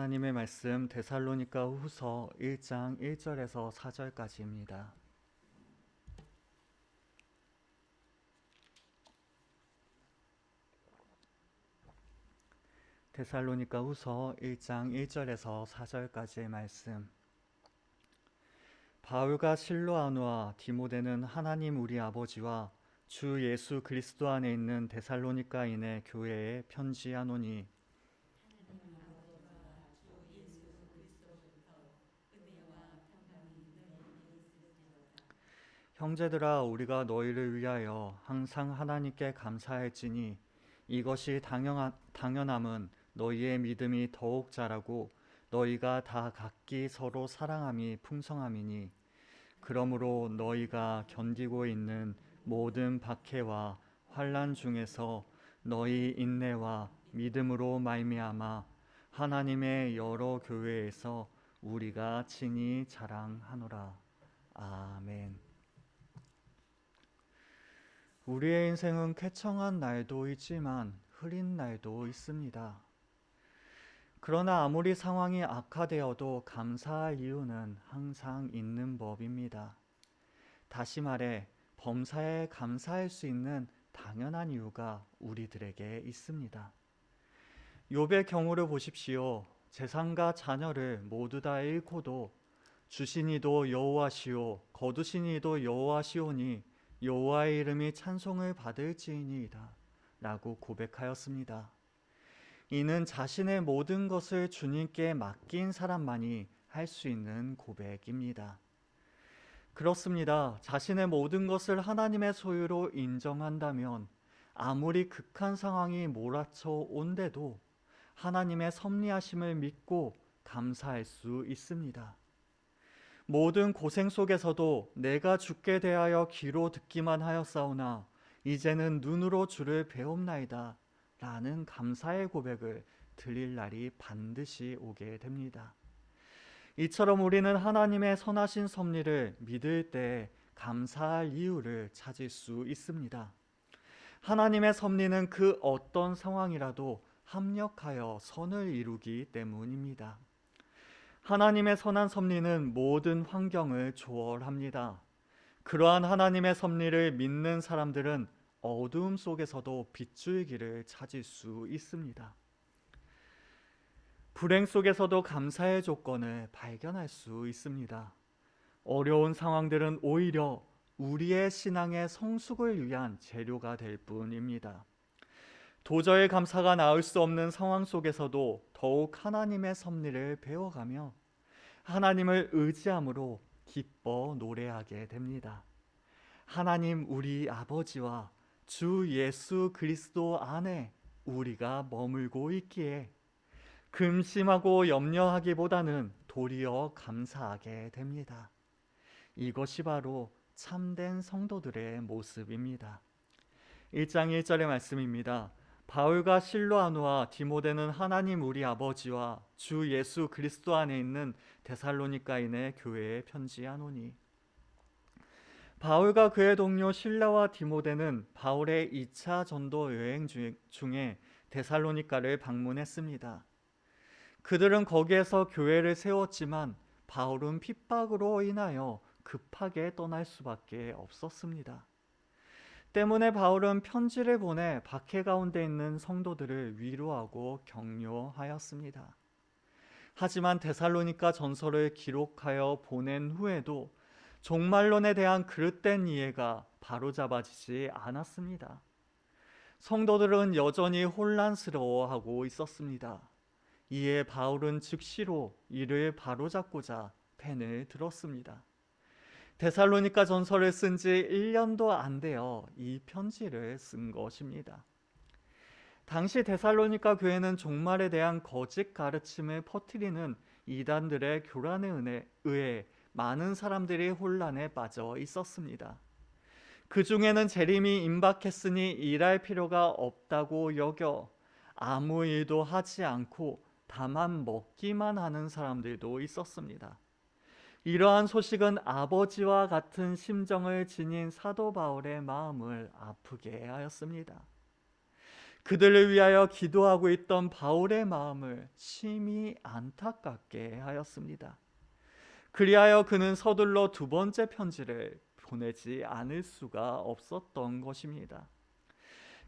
하나님의 말씀 데살로니가 후서 1장 1절에서 4절까지입니다. 데살로니가 후서 1장 1절에서 4절까지의 말씀. 바울과 실로아누와 디모데는 하나님 우리 아버지와 주 예수 그리스도 안에 있는 데살로니가인의 교회에 편지하노니, 형제들아, 우리가 너희를 위하여 항상 하나님께 감사할지니 이것이 당연함은 너희의 믿음이 더욱 자라고 너희가 다 각기 서로 사랑함이 풍성함이니, 그러므로 너희가 견디고 있는 모든 박해와 환난 중에서 너희 인내와 믿음으로 말미암아 하나님의 여러 교회에서 우리가 친히 자랑하노라. 아멘. 우리의 인생은 쾌청한 날도 있지만 흐린 날도 있습니다. 그러나 아무리 상황이 악화되어도 감사할 이유는 항상 있는 법입니다. 다시 말해, 범사에 감사할 수 있는 당연한 이유가 우리들에게 있습니다. 욥의 경우를 보십시오. 재산과 자녀를 모두 다 잃고도 주신 이도 여호와시오 거두신 이도 여호와시오니 여호와의 이름이 찬송을 받을지이니이다 라고 고백하였습니다. 이는 자신의 모든 것을 주님께 맡긴 사람만이 할 수 있는 고백입니다. 그렇습니다. 자신의 모든 것을 하나님의 소유로 인정한다면 아무리 극한 상황이 몰아쳐 온데도 하나님의 섭리하심을 믿고 감사할 수 있습니다. 모든 고생 속에서도 내가 주께 대하여 귀로 듣기만 하였사오나 이제는 눈으로 주를 배웁나이다 라는 감사의 고백을 드릴 날이 반드시 오게 됩니다. 이처럼 우리는 하나님의 선하신 섭리를 믿을 때 감사할 이유를 찾을 수 있습니다. 하나님의 섭리는 그 어떤 상황이라도 합력하여 선을 이루기 때문입니다. 하나님의 선한 섭리는 모든 환경을 초월합니다. 그러한 하나님의 섭리를 믿는 사람들은 어두움 속에서도 빛줄기를 찾을 수 있습니다. 불행 속에서도 감사의 조건을 발견할 수 있습니다. 어려운 상황들은 오히려 우리의 신앙의 성숙을 위한 재료가 될 뿐입니다. 도저히 감사가 나올 수 없는 상황 속에서도 더욱 하나님의 섭리를 배워가며 하나님을 의지함으로 기뻐 노래하게 됩니다. 하나님 우리 아버지와 주 예수 그리스도 안에 우리가 머물고 있기에 근심하고 염려하기보다는 도리어 감사하게 됩니다. 이것이 바로 참된 성도들의 모습입니다. 1장 1절의 말씀입니다. 바울과 실로아누와 디모데는 하나님 우리 아버지와 주 예수 그리스도 안에 있는 데살로니가인의 교회에 편지하노니, 바울과 그의 동료 실라와 디모데는 바울의 2차 전도 여행 중에 데살로니가를 방문했습니다. 그들은 거기에서 교회를 세웠지만 바울은 핍박으로 인하여 급하게 떠날 수밖에 없었습니다. 때문에 바울은 편지를 보내 박해 가운데 있는 성도들을 위로하고 격려하였습니다. 하지만 데살로니가 전서를 기록하여 보낸 후에도 종말론에 대한 그릇된 이해가 바로잡아지지 않았습니다. 성도들은 여전히 혼란스러워하고 있었습니다. 이에 바울은 즉시로 이를 바로잡고자 펜을 들었습니다. 데살로니가 전서를 쓴 지 1년도 안 되어 이 편지를 쓴 것입니다. 당시 데살로니가 교회는 종말에 대한 거짓 가르침을 퍼뜨리는 이단들의 교란에 의해 많은 사람들이 혼란에 빠져 있었습니다. 그 중에는 재림이 임박했으니 일할 필요가 없다고 여겨 아무 일도 하지 않고 다만 먹기만 하는 사람들도 있었습니다. 이러한 소식은 아버지와 같은 심정을 지닌 사도 바울의 마음을 아프게 하였습니다. 그들을 위하여 기도하고 있던 바울의 마음을 심히 안타깝게 하였습니다. 그리하여 그는 서둘러 두 번째 편지를 보내지 않을 수가 없었던 것입니다.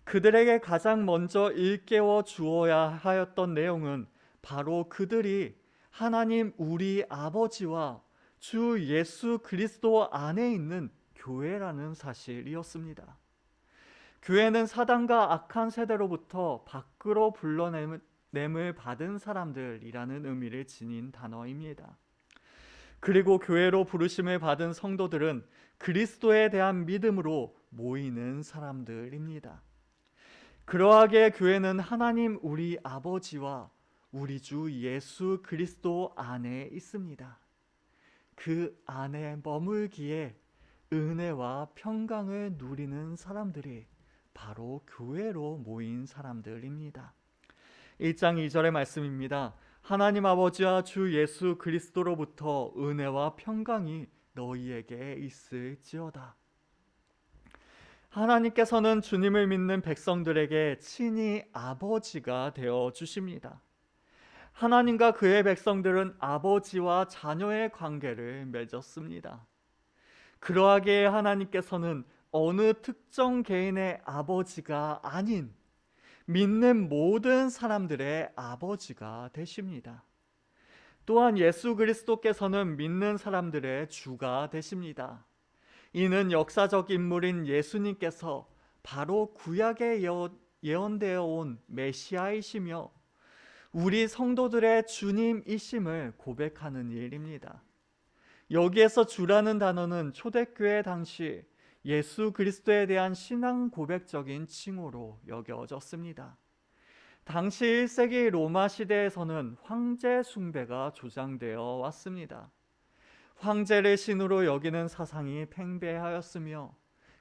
그들에게 가장 먼저 일깨워 주어야 하였던 내용은 바로 그들이 하나님 우리 아버지와 주 예수 그리스도 안에 있는 교회라는 사실이었습니다. 교회는 사단과 악한 세대로부터 밖으로 불러냄을 받은 사람들이라는 의미를 지닌 단어입니다. 그리고 교회로 부르심을 받은 성도들은 그리스도에 대한 믿음으로 모이는 사람들입니다. 그러하기에 교회는 하나님 우리 아버지와 우리 주 예수 그리스도 안에 있습니다. 그 안에 머물기에 은혜와 평강을 누리는 사람들이 바로 교회로 모인 사람들입니다. 1장 2절의 말씀입니다. 하나님 아버지와 주 예수 그리스도로부터 은혜와 평강이 너희에게 있을지어다. 하나님께서는 주님을 믿는 백성들에게 친히 아버지가 되어 주십니다. 하나님과 그의 백성들은 아버지와 자녀의 관계를 맺었습니다. 그러하기에 하나님께서는 어느 특정 개인의 아버지가 아닌 믿는 모든 사람들의 아버지가 되십니다. 또한 예수 그리스도께서는 믿는 사람들의 주가 되십니다. 이는 역사적 인물인 예수님께서 바로 구약에 예언되어 온 메시아이시며 우리 성도들의 주님이심을 고백하는 일입니다. 여기에서 주라는 단어는 초대교회 당시 예수 그리스도에 대한 신앙 고백적인 칭호로 여겨졌습니다. 당시 1세기 로마 시대에서는 황제 숭배가 조장되어 왔습니다. 황제를 신으로 여기는 사상이 팽배하였으며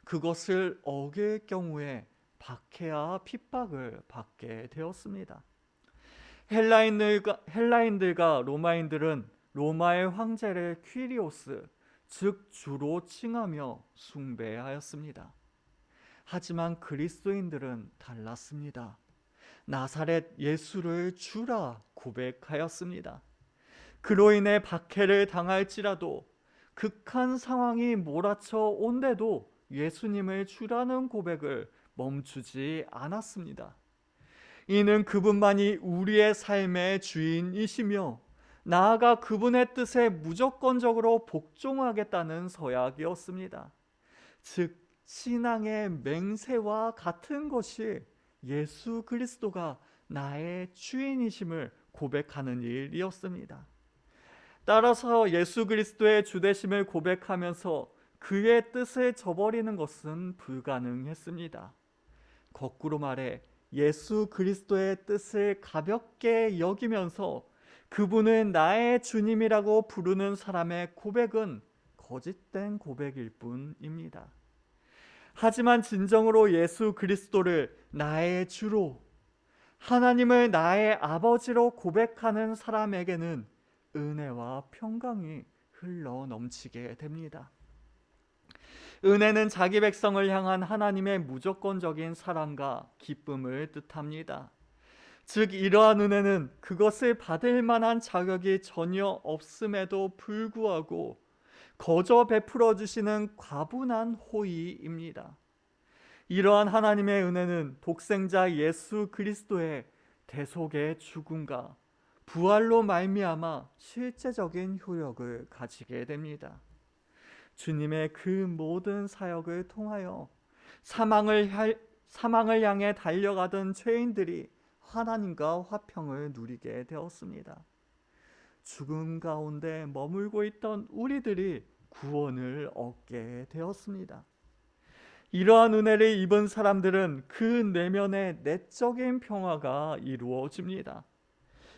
그것을 어길 경우에 박해와 핍박을 받게 되었습니다. 헬라인들과 로마인들은 로마의 황제를 퀴리오스, 즉 주로 칭하며 숭배하였습니다. 하지만 그리스도인들은 달랐습니다. 나사렛 예수를 주라 고백하였습니다. 그로 인해 박해를 당할지라도 극한 상황이 몰아쳐 온데도 예수님을 주라는 고백을 멈추지 않았습니다. 이는 그분만이 우리의 삶의 주인이시며 나아가 그분의 뜻에 무조건적으로 복종하겠다는 서약이었습니다. 즉 신앙의 맹세와 같은 것이 예수 그리스도가 나의 주인이심을 고백하는 일이었습니다. 따라서 예수 그리스도의 주되심을 고백하면서 그의 뜻을 저버리는 것은 불가능했습니다. 거꾸로 말해 예수 그리스도의 뜻을 가볍게 여기면서 그분을 나의 주님이라고 부르는 사람의 고백은 거짓된 고백일 뿐입니다. 하지만 진정으로 예수 그리스도를 나의 주로, 하나님을 나의 아버지로 고백하는 사람에게는 은혜와 평강이 흘러 넘치게 됩니다. 은혜는 자기 백성을 향한 하나님의 무조건적인 사랑과 기쁨을 뜻합니다. 즉 이러한 은혜는 그것을 받을 만한 자격이 전혀 없음에도 불구하고 거저 베풀어 주시는 과분한 호의입니다. 이러한 하나님의 은혜는 독생자 예수 그리스도의 대속의 죽음과 부활로 말미암아 실제적인 효력을 가지게 됩니다. 주님의 그 모든 사역을 통하여 사망을 향해 달려가던 죄인들이 하나님과 화평을 누리게 되었습니다. 죽음 가운데 머물고 있던 우리들이 구원을 얻게 되었습니다. 이러한 은혜를 입은 사람들은 그 내면의 내적인 평화가 이루어집니다.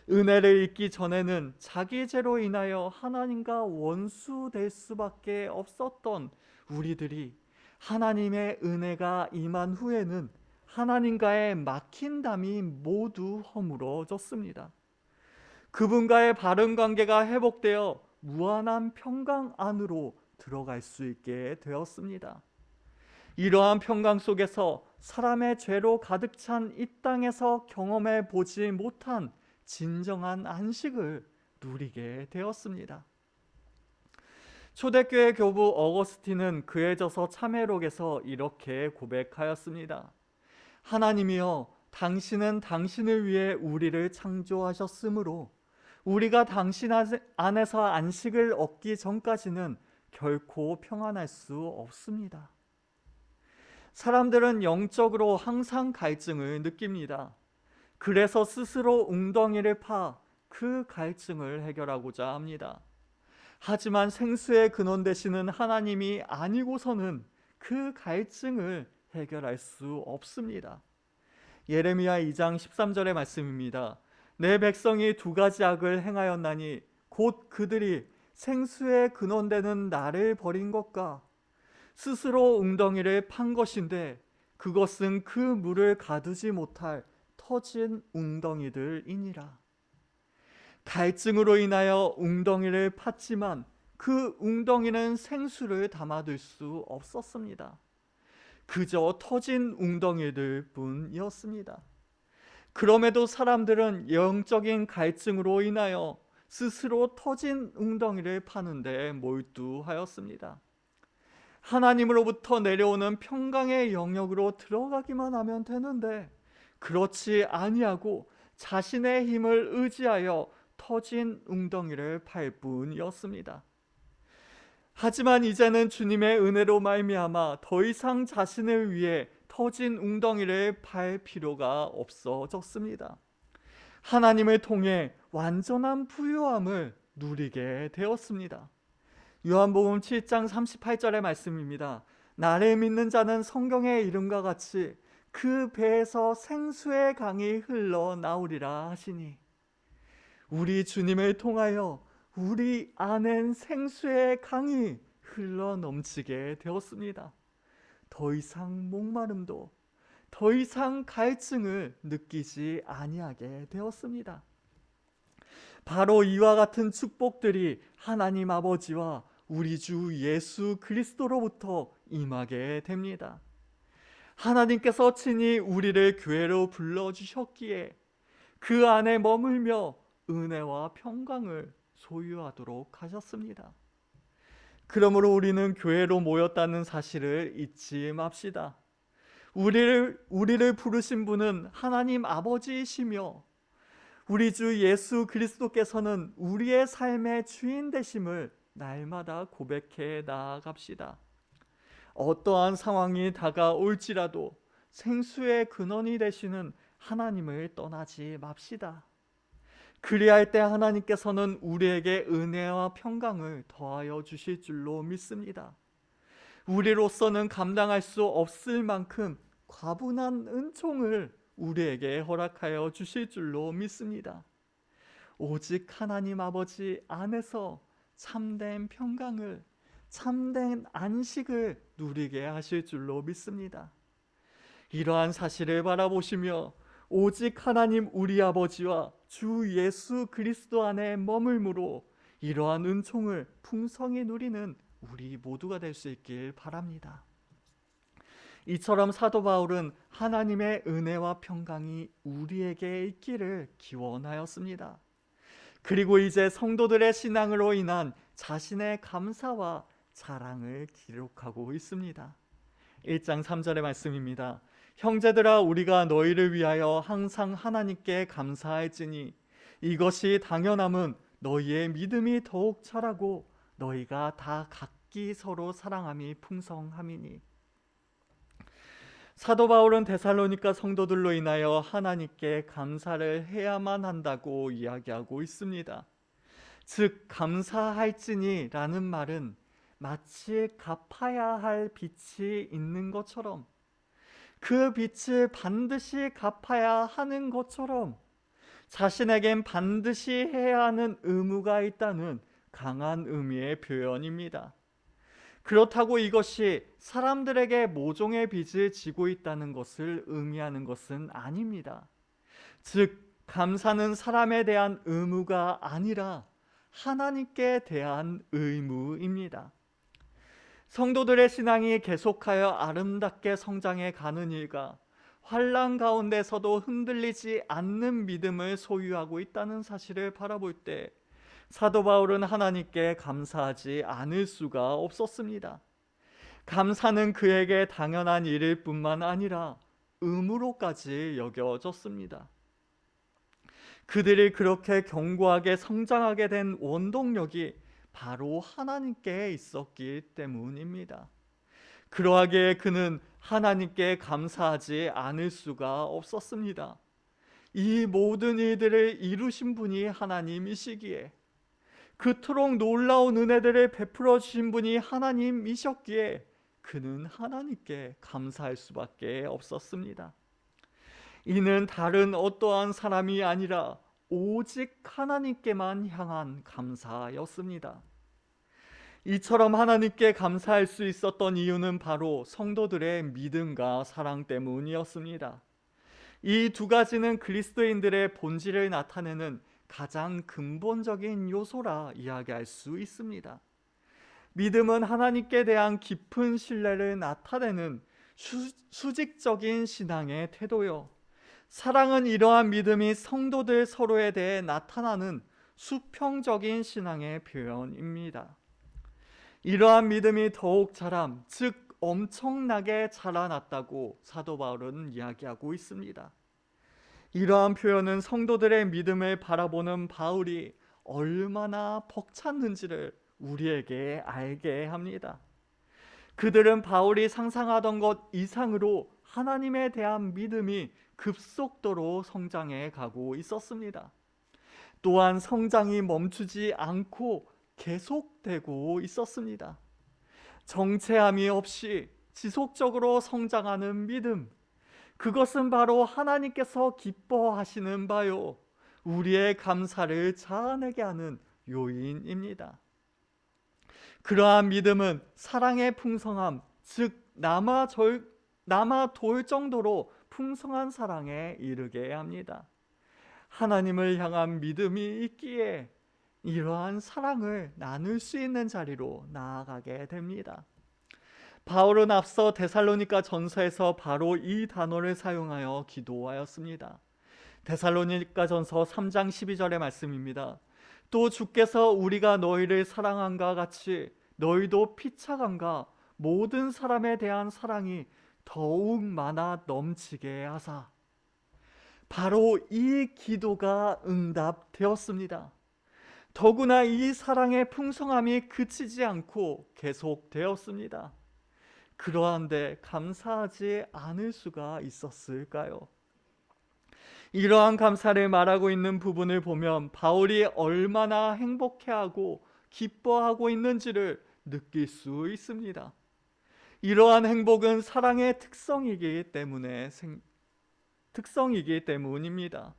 은혜를 입기 전에는 자기 죄로 인하여 하나님과 원수될 수밖에 없었던 우리들이 하나님의 은혜가 임한 후에는 하나님과의 막힌 담이 모두 허물어졌습니다. 그분과의 바른 관계가 회복되어 무한한 평강 안으로 들어갈 수 있게 되었습니다. 이러한 평강 속에서 사람의 죄로 가득 찬 이 땅에서 경험해 보지 못한 진정한 안식을 누리게 되었습니다. 초대교회 교부 어거스틴은 그의 저서 참회록에서 이렇게 고백하였습니다. 하나님이여, 당신은 당신을 위해 우리를 창조하셨으므로 우리가 당신 안에서 안식을 얻기 전까지는 결코 평안할 수 없습니다. 사람들은 영적으로 항상 갈증을 느낍니다. 그래서 스스로 웅덩이를 파 그 갈증을 해결하고자 합니다. 하지만 생수의 근원 되시는 하나님이 아니고서는 그 갈증을 해결할 수 없습니다. 예레미야 2장 13절의 말씀입니다. 내 백성이 두 가지 악을 행하였나니 곧 그들이 생수의 근원 되는 나를 버린 것과 스스로 웅덩이를 판 것인데 그것은 그 물을 가두지 못할 터진 웅덩이들이니라. 갈증으로 인하여 웅덩이를 팠지만 그 웅덩이는 생수를 담아둘 수 없었습니다. 그저 터진 웅덩이들 뿐이었습니다. 그럼에도 사람들은 영적인 갈증으로 인하여 스스로 터진 웅덩이를 파는데 몰두하였습니다. 하나님으로부터 내려오는 평강의 영역으로 들어가기만 하면 되는데 그렇지 아니하고 자신의 힘을 의지하여 터진 웅덩이를 팔 뿐이었습니다. 하지만 이제는 주님의 은혜로 말미암아 더 이상 자신을 위해 터진 웅덩이를 팔 필요가 없어졌습니다. 하나님을 통해 완전한 부유함을 누리게 되었습니다. 요한복음 7장 38절의 말씀입니다. 나를 믿는 자는 성경의 이름과 같이 그 배에서 생수의 강이 흘러나오리라 하시니, 우리 주님을 통하여 우리 안엔 생수의 강이 흘러넘치게 되었습니다. 더 이상 목마름도 더 이상 갈증을 느끼지 아니하게 되었습니다. 바로 이와 같은 축복들이 하나님 아버지와 우리 주 예수 그리스도로부터 임하게 됩니다. 하나님께서 친히 우리를 교회로 불러주셨기에 그 안에 머물며 은혜와 평강을 소유하도록 하셨습니다. 그러므로 우리는 교회로 모였다는 사실을 잊지 맙시다. 우리를 부르신 분은 하나님 아버지이시며 우리 주 예수 그리스도께서는 우리의 삶의 주인 되심을 날마다 고백해 나아갑시다. 어떠한 상황이 다가올지라도 생수의 근원이 되시는 하나님을 떠나지 맙시다. 그리할 때 하나님께서는 우리에게 은혜와 평강을 더하여 주실 줄로 믿습니다. 우리로서는 감당할 수 없을 만큼 과분한 은총을 우리에게 허락하여 주실 줄로 믿습니다. 오직 하나님 아버지 안에서 참된 평강을, 참된 안식을 누리게 하실 줄로 믿습니다. 이러한 사실을 바라보시며 오직 하나님 우리 아버지와 주 예수 그리스도 안에 머물므로 이러한 은총을 풍성히 누리는 우리 모두가 될 수 있길 바랍니다. 이처럼 사도 바울은 하나님의 은혜와 평강이 우리에게 있기를 기원하였습니다. 그리고 이제 성도들의 신앙으로 인한 자신의 감사와 자랑을 기록하고 있습니다. 1장 3절의 말씀입니다. 형제들아, 우리가 너희를 위하여 항상 하나님께 감사할지니 이것이 당연함은 너희의 믿음이 더욱 자라고 너희가 다 각기 서로 사랑함이 풍성함이니. 사도 바울은 데살로니가 성도들로 인하여 하나님께 감사를 해야만 한다고 이야기하고 있습니다. 즉, 감사할지니 라는 말은 마치 갚아야 할 빚이 있는 것처럼, 그 빚을 반드시 갚아야 하는 것처럼 자신에겐 반드시 해야 하는 의무가 있다는 강한 의미의 표현입니다. 그렇다고 이것이 사람들에게 모종의 빚을 지고 있다는 것을 의미하는 것은 아닙니다. 즉, 감사는 사람에 대한 의무가 아니라 하나님께 대한 의무입니다. 성도들의 신앙이 계속하여 아름답게 성장해 가는 일과 환난 가운데서도 흔들리지 않는 믿음을 소유하고 있다는 사실을 바라볼 때 사도 바울은 하나님께 감사하지 않을 수가 없었습니다. 감사는 그에게 당연한 일일 뿐만 아니라 의무로까지 여겨졌습니다. 그들이 그렇게 견고하게 성장하게 된 원동력이 바로 하나님께 있었기 때문입니다. 그러하기에 그는 하나님께 감사하지 않을 수가 없었습니다. 이 모든 일들을 이루신 분이 하나님이시기에, 그토록 놀라운 은혜들을 베풀어 주신 분이 하나님이셨기에 그는 하나님께 감사할 수밖에 없었습니다. 이는 다른 어떠한 사람이 아니라 오직 하나님께만 향한 감사였습니다. 이처럼 하나님께 감사할 수 있었던 이유는 바로 성도들의 믿음과 사랑 때문이었습니다. 이 두 가지는 그리스도인들의 본질을 나타내는 가장 근본적인 요소라 이야기할 수 있습니다. 믿음은 하나님께 대한 깊은 신뢰를 나타내는 수직적인 신앙의 태도요, 사랑은 이러한 믿음이 성도들 서로에 대해 나타나는 수평적인 신앙의 표현입니다. 이러한 믿음이 더욱 자람, 즉 엄청나게 자라났다고 사도 바울은 이야기하고 있습니다. 이러한 표현은 성도들의 믿음을 바라보는 바울이 얼마나 벅찼는지를 우리에게 알게 합니다. 그들은 바울이 상상하던 것 이상으로 하나님에 대한 믿음이 급속도로 성장해 가고 있었습니다. 또한 성장이 멈추지 않고 계속되고 있었습니다. 정체함이 없이 지속적으로 성장하는 믿음, 그것은 바로 하나님께서 기뻐하시는 바요, 우리의 감사를 자아내게 하는 요인입니다. 그러한 믿음은 사랑의 풍성함, 즉 남아 돌 정도로 풍성한 사랑에 이르게 합니다. 하나님을 향한 믿음이 있기에 이러한 사랑을 나눌 수 있는 자리로 나아가게 됩니다. 바울은 앞서 데살로니가 전서에서 바로 이 단어를 사용하여 기도하였습니다. 데살로니가 전서 3장 12절의 말씀입니다. 또 주께서 우리가 너희를 사랑함과 같이 너희도 피차감과 모든 사람에 대한 사랑이 더욱 많아 넘치게 하사. 바로 이 기도가 응답되었습니다. 더구나 이 사랑의 풍성함이 그치지 않고 계속되었습니다. 그러한데 감사하지 않을 수가 있었을까요? 이러한 감사를 말하고 있는 부분을 보면 바울이 얼마나 행복해하고 기뻐하고 있는지를 느낄 수 있습니다. 이러한 행복은 사랑의 특성이기 때문입니다.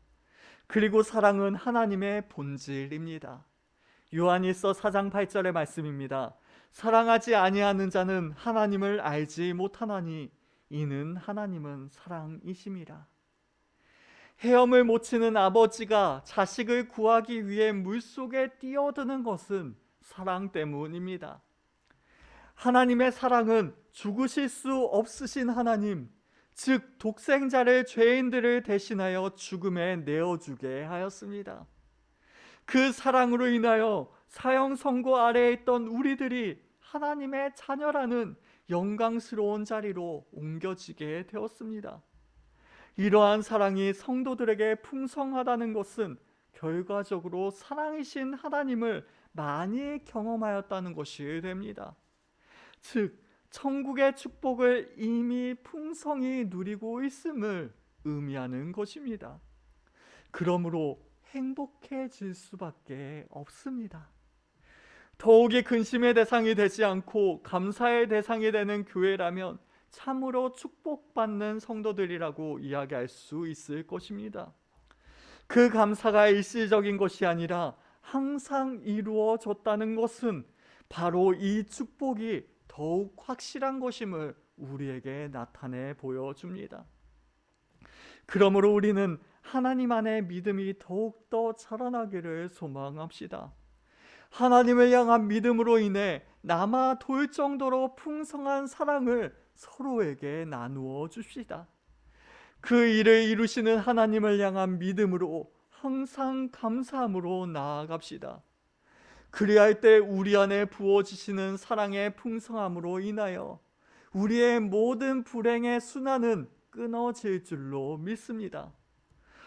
그리고 사랑은 하나님의 본질입니다. 요한일서 4장 8절의 말씀입니다. 사랑하지 아니하는 자는 하나님을 알지 못하나니 이는 하나님은 사랑이심이라. 헤엄을 못 치는 아버지가 자식을 구하기 위해 물속에 뛰어드는 것은 사랑 때문입니다. 하나님의 사랑은 죽으실 수 없으신 하나님, 즉 독생자를 죄인들을 대신하여 죽음에 내어주게 하였습니다. 그 사랑으로 인하여 사형 선고 아래에 있던 우리들이 하나님의 자녀라는 영광스러운 자리로 옮겨지게 되었습니다. 이러한 사랑이 성도들에게 풍성하다는 것은 결과적으로 사랑이신 하나님을 많이 경험하였다는 것이 됩니다. 즉 천국의 축복을 이미 풍성히 누리고 있음을 의미하는 것입니다. 그러므로 행복해질 수밖에 없습니다. 더욱이 근심의 대상이 되지 않고 감사의 대상이 되는 교회라면 참으로 축복받는 성도들이라고 이야기할 수 있을 것입니다. 그 감사가 일시적인 것이 아니라 항상 이루어졌다는 것은 바로 이 축복이 더욱 확실한 것임을 우리에게 나타내 보여줍니다. 그러므로 우리는 하나님 안에 믿음이 더욱더 자라나기를 소망합시다. 하나님을 향한 믿음으로 인해 남아 돌 정도로 풍성한 사랑을 서로에게 나누어 줍시다. 그 일을 이루시는 하나님을 향한 믿음으로 항상 감사함으로 나아갑시다. 그리할 때 우리 안에 부어지시는 사랑의 풍성함으로 인하여 우리의 모든 불행의 순환은 끊어질 줄로 믿습니다.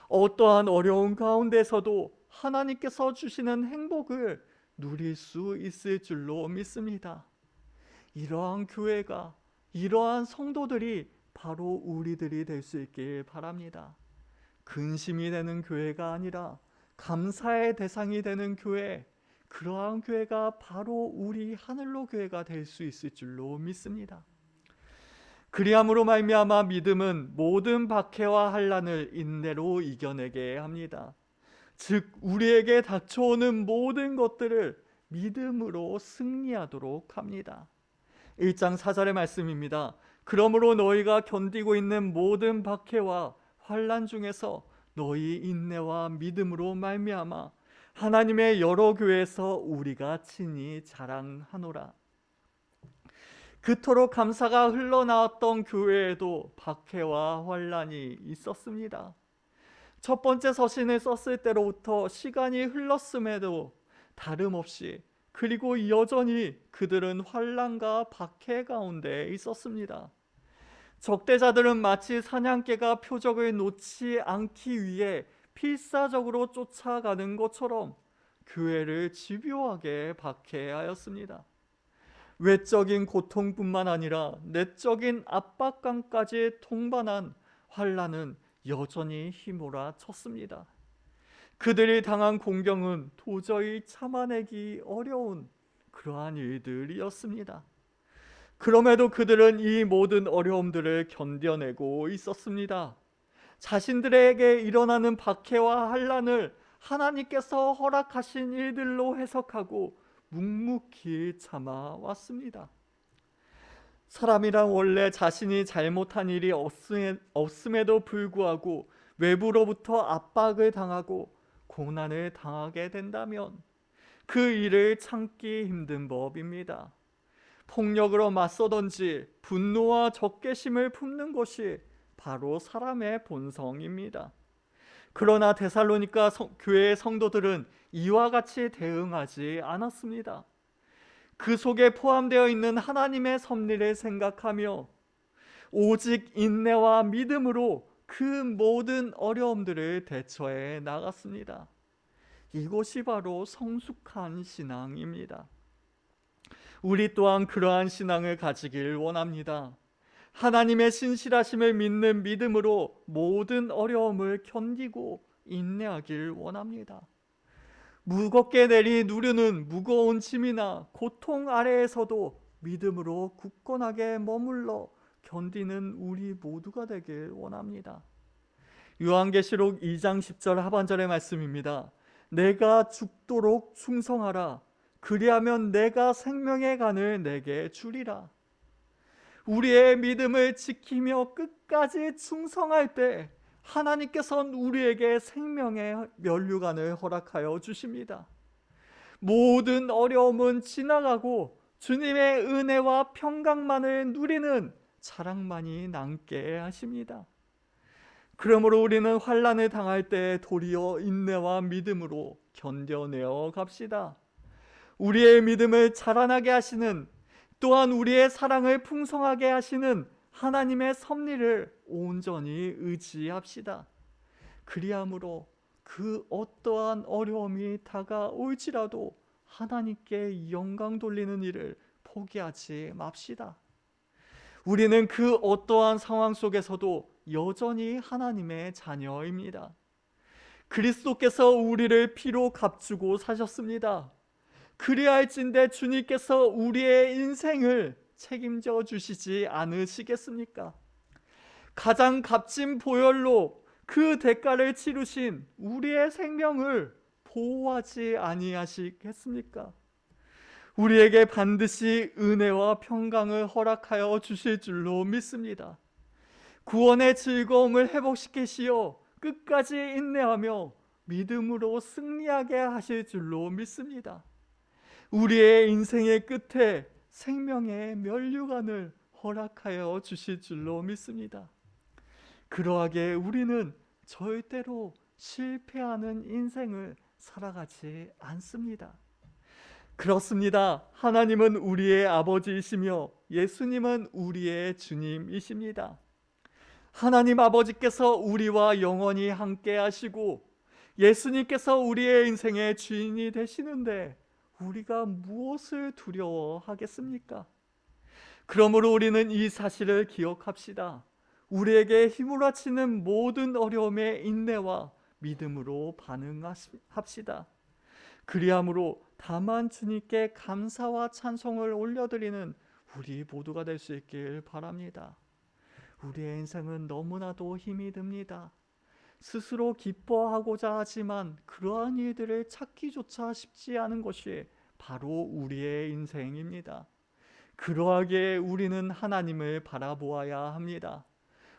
어떠한 어려운 가운데서도 하나님께서 주시는 행복을 누릴 수 있을 줄로 믿습니다. 이러한 교회가, 이러한 성도들이 바로 우리들이 될 수 있길 바랍니다. 근심이 되는 교회가 아니라 감사의 대상이 되는 교회, 그러한 교회가 바로 우리 하늘로 교회가 될 수 있을 줄로 믿습니다. 그리함으로 말미암아 믿음은 모든 박해와 환난을 인내로 이겨내게 합니다. 즉 우리에게 닥쳐오는 모든 것들을 믿음으로 승리하도록 합니다. 1장 4절의 말씀입니다. 그러므로 너희가 견디고 있는 모든 박해와 환난 중에서 너희 인내와 믿음으로 말미암아 하나님의 여러 교회에서 우리가 친히 자랑하노라. 그토록 감사가 흘러나왔던 교회에도 박해와 환난이 있었습니다. 첫 번째 서신을 썼을 때로부터 시간이 흘렀음에도 다름없이 그리고 여전히 그들은 환난과 박해 가운데 있었습니다. 적대자들은 마치 사냥개가 표적을 놓지 않기 위해 필사적으로 쫓아가는 것처럼 교회를 집요하게 박해하였습니다. 외적인 고통뿐만 아니라 내적인 압박감까지 동반한 환난은 여전히 휘몰아쳤습니다. 그들이 당한 공경은 도저히 참아내기 어려운 그러한 일들이었습니다. 그럼에도 그들은 이 모든 어려움들을 견뎌내고 있었습니다. 자신들에게 일어나는 박해와 환난을 하나님께서 허락하신 일들로 해석하고 묵묵히 참아왔습니다. 사람이란 원래 자신이 잘못한 일이 없음에도 불구하고 외부로부터 압박을 당하고 고난을 당하게 된다면 그 일을 참기 힘든 법입니다. 폭력으로 맞서든지 분노와 적개심을 품는 것이 바로 사람의 본성입니다. 그러나 데살로니가 교회의 성도들은 이와 같이 대응하지 않았습니다. 그 속에 포함되어 있는 하나님의 섭리를 생각하며 오직 인내와 믿음으로 그 모든 어려움들을 대처해 나갔습니다. 이것이 바로 성숙한 신앙입니다. 우리 또한 그러한 신앙을 가지길 원합니다. 하나님의 신실하심을 믿는 믿음으로 모든 어려움을 견디고 인내하길 원합니다. 무겁게 누르는 무거운 짐이나 고통 아래에서도 믿음으로 굳건하게 머물러 견디는 우리 모두가 되길 원합니다. 요한계시록 2장 10절 하반절의 말씀입니다. 내가 죽도록 충성하라. 그리하면 내가 생명의 간을 내게 주리라. 우리의 믿음을 지키며 끝까지 충성할 때 하나님께서는 우리에게 생명의 면류관을 허락하여 주십니다. 모든 어려움은 지나가고 주님의 은혜와 평강만을 누리는 자랑만이 남게 하십니다. 그러므로 우리는 환난을 당할 때 도리어 인내와 믿음으로 견뎌내어 갑시다. 우리의 믿음을 자라나게 하시는, 또한 우리의 사랑을 풍성하게 하시는 하나님의 섭리를 온전히 의지합시다. 그리함으로 그 어떠한 어려움이 다가올지라도 하나님께 영광 돌리는 일을 포기하지 맙시다. 우리는 그 어떠한 상황 속에서도 여전히 하나님의 자녀입니다. 그리스도께서 우리를 피로 값주고 사셨습니다. 그리할진대 주님께서 우리의 인생을 책임져 주시지 않으시겠습니까? 가장 값진 보혈로 그 대가를 치르신 우리의 생명을 보호하지 아니하시겠습니까? 우리에게 반드시 은혜와 평강을 허락하여 주실 줄로 믿습니다. 구원의 즐거움을 회복시키시어 끝까지 인내하며 믿음으로 승리하게 하실 줄로 믿습니다. 우리의 인생의 끝에 생명의 면류관을 허락하여 주실 줄로 믿습니다. 그러하게 우리는 절대로 실패하는 인생을 살아가지 않습니다. 그렇습니다. 하나님은 우리의 아버지이시며 예수님은 우리의 주님이십니다. 하나님 아버지께서 우리와 영원히 함께 하시고 예수님께서 우리의 인생의 주인이 되시는데 우리가 무엇을 두려워하겠습니까? 그러므로 우리는 이 사실을 기억합시다. 우리에게 휘몰아치는 모든 어려움에 인내와 믿음으로 반응합시다. 그리함으로 다만 주님께 감사와 찬송을 올려드리는 우리 모두가 될 수 있길 바랍니다. 우리의 인생은 너무나도 힘이 듭니다. 스스로 기뻐하고자 하지만 그러한 일들을 찾기조차 쉽지 않은 것이 바로 우리의 인생입니다. 그러하기에 우리는 하나님을 바라보아야 합니다.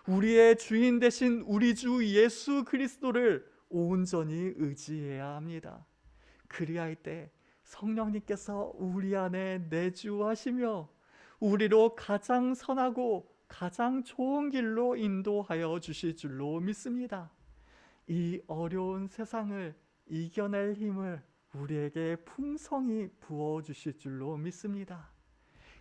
우리의 주인 되신 우리 주 예수 그리스도를 온전히 의지해야 합니다. 그리할 때 성령님께서 우리 안에 내주하시며 우리로 가장 선하고 가장 좋은 길로 인도하여 주실 줄로 믿습니다. 이 어려운 세상을 이겨낼 힘을 우리에게 풍성히 부어주실 줄로 믿습니다.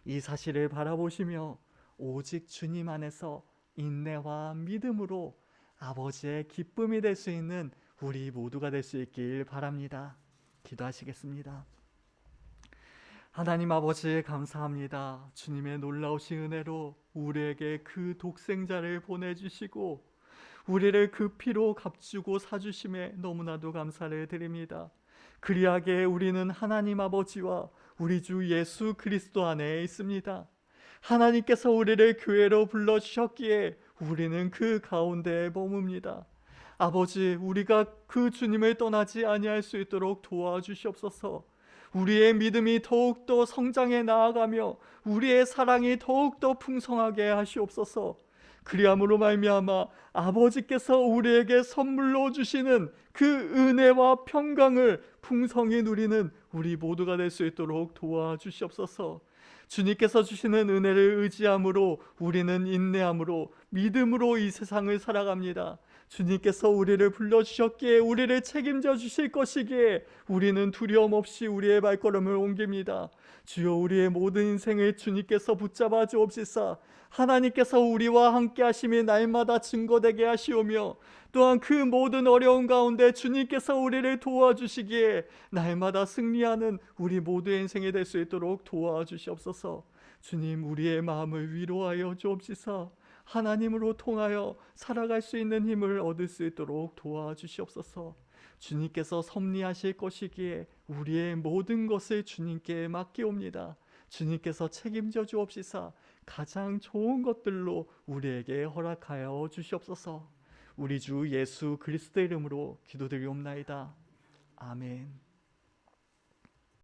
이 사실을 바라보시며 오직 주님 안에서 인내와 믿음으로 아버지의 기쁨이 될 수 있는 우리 모두가 될 수 있길 바랍니다. 기도하시겠습니다. 하나님 아버지 감사합니다. 주님의 놀라우신 은혜로 우리에게 그 독생자를 보내주시고 우리를 그 피로 값주고 사주심에 너무나도 감사를 드립니다. 그리하게 우리는 하나님 아버지와 우리 주 예수 그리스도 안에 있습니다. 하나님께서 우리를 교회로 불러주셨기에 우리는 그 가운데에 머뭅니다. 아버지, 우리가 그 주님을 떠나지 아니할 수 있도록 도와주시옵소서. 우리의 믿음이 더욱더 성장해 나아가며 우리의 사랑이 더욱더 풍성하게 하시옵소서. 그리함으로 말미암아 아버지께서 우리에게 선물로 주시는 그 은혜와 평강을 풍성히 누리는 우리 모두가 될 수 있도록 도와주시옵소서. 주님께서 주시는 은혜를 의지함으로 우리는 인내함으로 믿음으로 이 세상을 살아갑니다. 주님께서 우리를 불러주셨기에 우리를 책임져 주실 것이기에 우리는 두려움 없이 우리의 발걸음을 옮깁니다. 주여, 우리의 모든 인생을 주님께서 붙잡아 주옵시사. 하나님께서 우리와 함께 하심이 날마다 증거되게 하시오며 또한 그 모든 어려움 가운데 주님께서 우리를 도와주시기에 날마다 승리하는 우리 모두의 인생이 될 수 있도록 도와주시옵소서. 주님, 우리의 마음을 위로하여 주옵시사. 하나님으로 통하여 살아갈 수 있는 힘을 얻을 수 있도록 도와주시옵소서. 주님께서 섭리하실 것이기에 우리의 모든 것을 주님께 맡기옵니다. 주님께서 책임져 주옵시사. 가장 좋은 것들로 우리에게 허락하여 주시옵소서. 우리 주 예수 그리스도의 이름으로 기도드리옵나이다. 아멘.